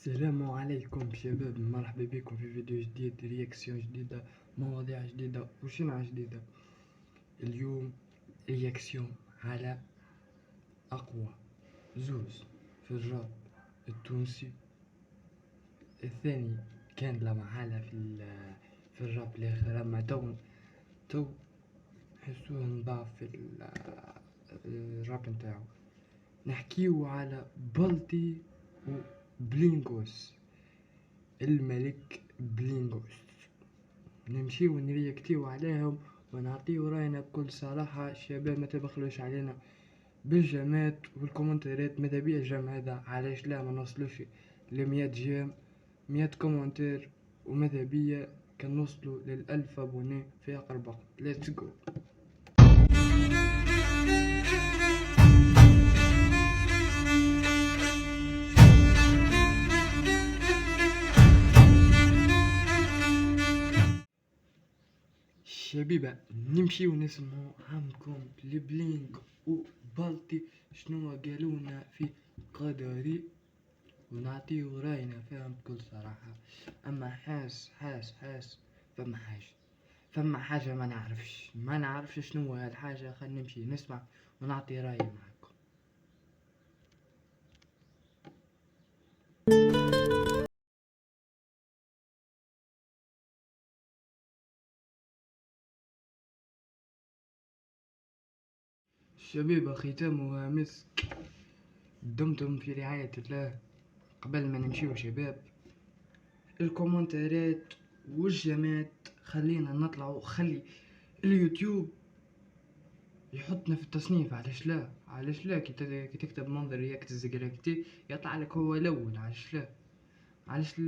السلام عليكم شباب، مرحبا بكم في فيديو جديد، رياكسيون جديدة، مواضيع جديدة وشنعة جديدة. اليوم رياكسيون على أقوى زوز في الراب التونسي. الثاني كان لا محالة في الراب الآخر، أما تو حسوه انضاف في الراب نتاعو. نحكيو على بلطي وبلينغوس، الملك بلينغوس. نمشيو نرياكتيو عليهم ونعطيو راينا بكل صراحة. الشباب ما تبخلوش علينا بالجامات والكومنتات، ماذا بيا الجام هذا، علاش لا ما نوصلوش ل100 جيم 100 كومنتير، وماذا بيا كان نوصلوا لل1000 ابوني في اقرب وقت. ليتس جو. شبيبة نمشيو نسمعو عمكم لبلينغ وبلطي شنو قالونا في قدري، ونعطيو راينا فيهم بكل صراحة. اما حاس فما حاجة ما نعرفش شنو هالحاجة. خلينا نمشي نسمع ونعطي رايي معكم. شبيبة ختامها مسك، دمتم في رعاية الله. قبل ما نمشيو شباب، الكومنتات والجمات خلينا نطلعوا، خلي اليوتيوب يحطنا في التصنيف. علاش لا كي تكتب منظر رياكت الزقراكتي يطلع لك هو الاول. علاش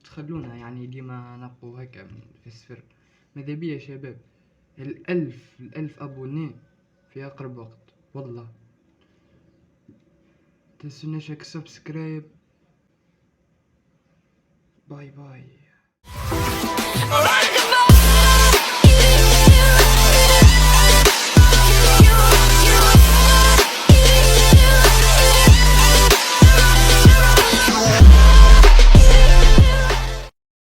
تخلونا يعني ديما نبقوا هكا في الصفر؟ ماذا بيا شباب الألف ابوني في اقرب وقت. والله تنسوناش سبسكرايب. باي باي.